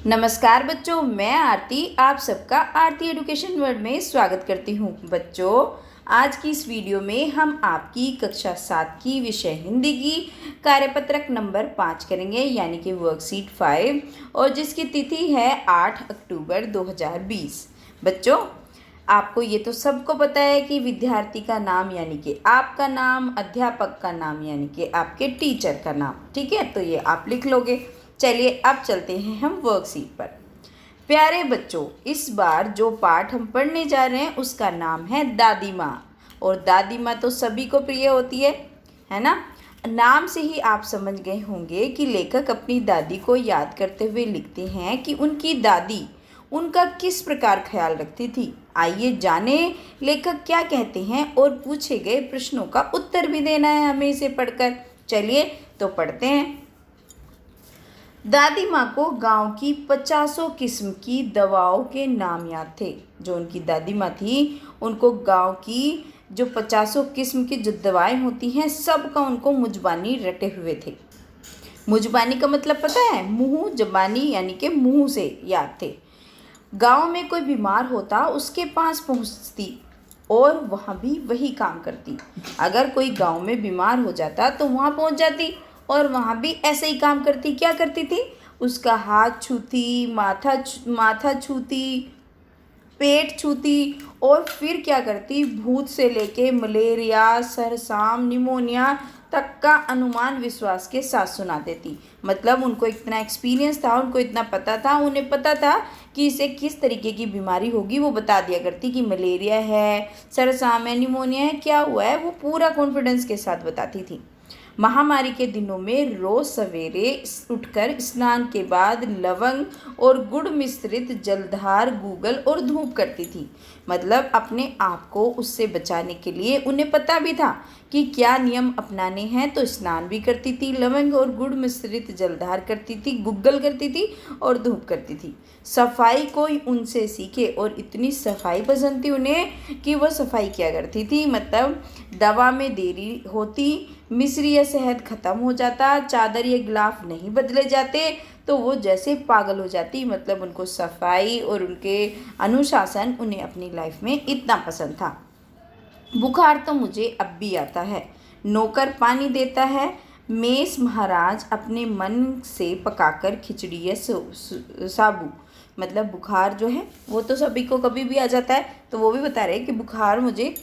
नमस्कार बच्चों, मैं आरती आप सबका आरती एजुकेशन वर्ल्ड में स्वागत करती हूँ। बच्चों, आज की इस वीडियो में हम आपकी कक्षा 7 की विषय हिंदी की कार्यपत्रक नंबर 5 करेंगे, यानी कि वर्कशीट 5, और जिसकी तिथि है 8 अक्टूबर 2020। बच्चों, आपको ये तो सबको पता है कि विद्यार्थी का नाम यानी कि आपका नाम, अध्यापक का नाम यानी कि आपके टीचर का नाम, ठीक है, तो ये आप लिख लोगे। चलिए अब चलते हैं हम वर्कशीट पर। प्यारे बच्चों, इस बार जो पाठ हम पढ़ने जा रहे हैं उसका नाम है दादी माँ। और दादी माँ तो सभी को प्रिय होती है ना। नाम से ही आप समझ गए होंगे कि लेखक अपनी दादी को याद करते हुए लिखते हैं कि उनकी दादी उनका किस प्रकार ख्याल रखती थी। आइए जाने लेखक क्या कहते हैं और पूछे गए प्रश्नों का उत्तर भी देना है हमें इसे पढ़कर। चलिए तो पढ़ते हैं। दादी माँ को गांव की 50 किस्म की दवाओं के नाम याद थे। जो उनकी दादी माँ थी उनको गांव की जो 50 किस्म की जो दवाएं होती हैं सबका उनको मुजबानी रटे हुए थे। मुजबानी का मतलब पता है? मुँह जबानी, यानी कि मुँह से याद थे। गांव में कोई बीमार होता उसके पास पहुँचती और वहाँ भी वही काम करती। अगर कोई गांव में बीमार हो जाता तो वहाँ पहुँच जाती और वहाँ भी ऐसे ही काम करती। क्या करती थी? उसका हाथ छूती, माथा छूती, पेट छूती, और फिर क्या करती? भूत से लेके मलेरिया, सरसाम, निमोनिया तक का अनुमान विश्वास के साथ सुना देती। मतलब उनको इतना एक्सपीरियंस था, उनको इतना पता था, उन्हें पता था कि इसे किस तरीके की बीमारी होगी। वो बता दिया करती कि मलेरिया है, सरसाम है, निमोनिया है, क्या हुआ है, वो पूरा कॉन्फिडेंस के साथ बताती थी। महामारी के दिनों में रोज सवेरे उठकर स्नान के बाद लवंग और गुड़ मिश्रित जलधार, गूगल और धूप करती थी। मतलब अपने आप को उससे बचाने के लिए उन्हें पता भी था कि क्या नियम अपनाने हैं, तो स्नान भी करती थी, लवंग और गुड़ मिश्रित जलधार करती थी, गूगल करती थी और धूप करती थी। सफाई कोई उनसे सीखे, और इतनी सफाई पसंद थी उन्हें कि वह सफाई क्या करती थी। मतलब दवा में देरी होती, मिश्री या शहद खत्म हो जाता, चादर या गिलाफ नहीं बदले जाते तो वो जैसे पागल हो जाती। मतलब उनको सफाई और उनके अनुशासन उन्हें अपनी लाइफ में इतना पसंद था। बुखार तो मुझे अब भी आता है, नौकर पानी देता है, मेष महाराज अपने मन से पकाकर खिचड़ी या साबू। मतलब बुखार जो है वो तो सभी को कभी भी आ जाता है, तो वो भी बता रहे हैं कि बुखार मुझे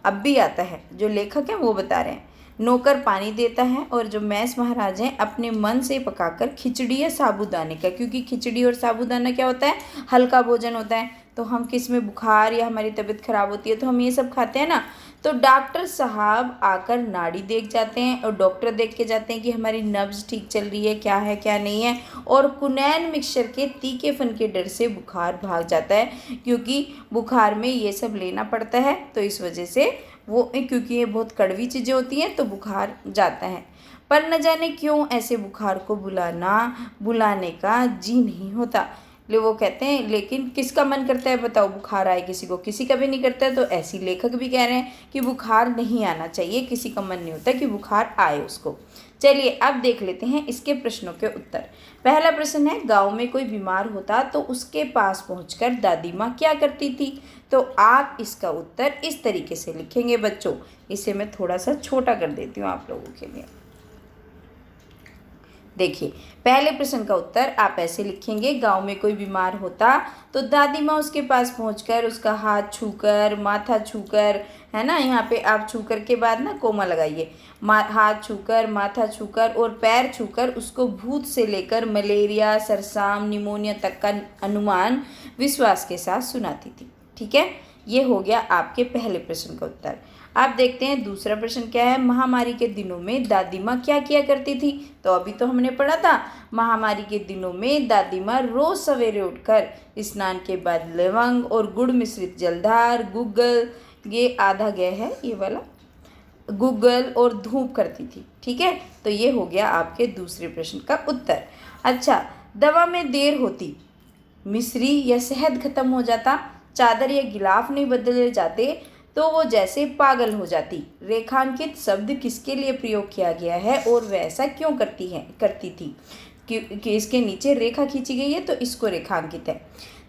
अब भी आता है। जो लेखक हैं वो बता रहे हैं। नौकर पानी देता है, और जो मैस महाराज हैं अपने मन से पकाकर खिचड़ी या साबूदाने का, क्योंकि खिचड़ी और साबूदाना क्या होता है? हल्का भोजन होता है। तो हम किस में बुखार या हमारी तबीयत खराब होती है तो हम ये सब खाते हैं ना। तो डॉक्टर साहब आकर नाड़ी देख जाते हैं और डॉक्टर देख के जाते हैं कि हमारी नब्ज ठीक चल रही है क्या नहीं है। और कुनैन मिक्सचर के तीखेपन के डर से बुखार भाग जाता है, क्योंकि बुखार में ये सब लेना पड़ता है, तो इस वजह से वो, क्योंकि ये बहुत कड़वी चीज़ें होती हैं तो बुखार जाता है। पर न जाने क्यों ऐसे बुखार को बुलाने का जी नहीं होता। ले वो कहते हैं, लेकिन किसका मन करता है बताओ बुखार आए? किसी को, किसी का भी नहीं करता है। तो ऐसी लेखक भी कह रहे हैं कि बुखार नहीं आना चाहिए, किसी का मन नहीं होता कि बुखार आए उसको। चलिए अब देख लेते हैं इसके प्रश्नों के उत्तर। पहला प्रश्न है, गांव में कोई बीमार होता तो उसके पास पहुंचकर दादी माँ क्या करती थी? तो आप इसका उत्तर इस तरीके से लिखेंगे बच्चों। इसे मैं थोड़ा सा छोटा कर देती हूँ आप लोगों के लिए। देखिए, पहले प्रश्न का उत्तर आप ऐसे लिखेंगे, गांव में कोई बीमार होता तो दादी माँ उसके पास पहुंचकर उसका हाथ छूकर, माथा छूकर, है ना, यहाँ पे आप छूकर के बाद ना कोमा लगाइए, हाथ छूकर, माथा छूकर और पैर छूकर उसको भूत से लेकर मलेरिया, सरसाम, निमोनिया तक का अनुमान विश्वास के साथ सुनाती थी। ठीक है, ये हो गया आपके पहले प्रश्न का उत्तर। आप देखते हैं दूसरा प्रश्न क्या है। महामारी के दिनों में दादी माँ क्या किया करती थी? तो अभी तो हमने पढ़ा था, महामारी के दिनों में दादी माँ रोज सवेरे उठकर स्नान के बाद लवंग और गुड़ मिश्रित जलधार, गूगल, ये आधा गया है ये वाला, गूगल और धूप करती थी। ठीक है, तो ये हो गया आपके दूसरे प्रश्न का उत्तर। अच्छा, दवा में देर होती, मिश्री या शहद खत्म हो जाता, चादर या गिलाफ नहीं बदले जाते तो वो जैसे पागल हो जाती। रेखांकित शब्द किसके लिए प्रयोग किया गया है और वह ऐसा क्यों करती थी? कि इसके नीचे रेखा खींची गई है तो इसको रेखांकित है।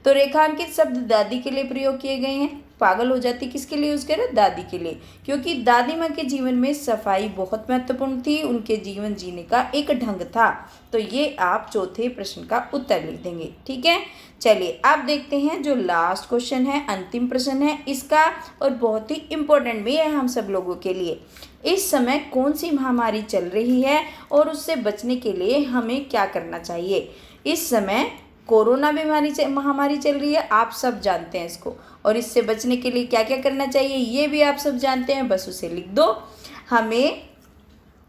तो रेखांकित शब्द दादी के लिए प्रयोग किए गए हैं। पागल हो जाती किसके लिए यूज़ करें? दादी के लिए, क्योंकि दादी माँ के जीवन में सफाई बहुत महत्वपूर्ण थी, उनके जीवन जीने का एक ढंग था। तो ये आप चौथे प्रश्न का उत्तर लिख देंगे। ठीक है, चलिए अब देखते हैं जो लास्ट क्वेश्चन है, अंतिम प्रश्न है इसका, और बहुत ही इम्पोर्टेंट भी है हम सब लोगों के लिए। इस समय कौन सी महामारी चल रही है और उससे बचने के लिए हमें क्या करना चाहिए? इस समय कोरोना महामारी चल रही है, आप सब जानते हैं इसको, और इससे बचने के लिए क्या क्या करना चाहिए ये भी आप सब जानते हैं, बस उसे लिख दो। हमें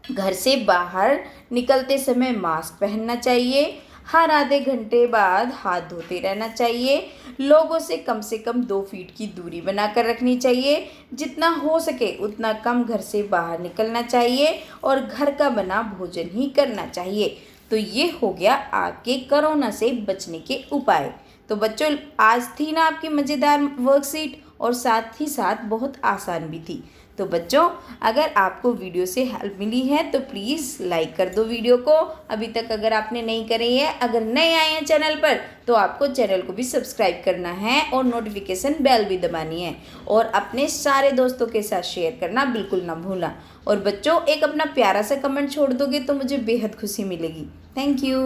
घर से बाहर निकलते समय मास्क पहनना चाहिए, हर आधे घंटे बाद हाथ धोते रहना चाहिए, लोगों से कम 2 फीट की दूरी बनाकर रखनी चाहिए, जितना हो सके उतना कम घर से बाहर निकलना चाहिए और घर का बना भोजन ही करना चाहिए। तो ये हो गया आपके कोरोना से बचने के उपाय। तो बच्चों आज थी ना आपकी मज़ेदार वर्कशीट, और साथ ही साथ बहुत आसान भी थी। तो बच्चों अगर आपको वीडियो से हेल्प मिली है तो प्लीज़ लाइक कर दो वीडियो को, अभी तक अगर आपने नहीं करी है। अगर नए आए हैं चैनल पर तो आपको चैनल को भी सब्सक्राइब करना है और नोटिफिकेशन बेल भी दबानी है, और अपने सारे दोस्तों के साथ शेयर करना बिल्कुल ना भूलना। और बच्चों एक अपना प्यारा सा कमेंट छोड़ दोगे तो मुझे बेहद खुशी मिलेगी। Thank you.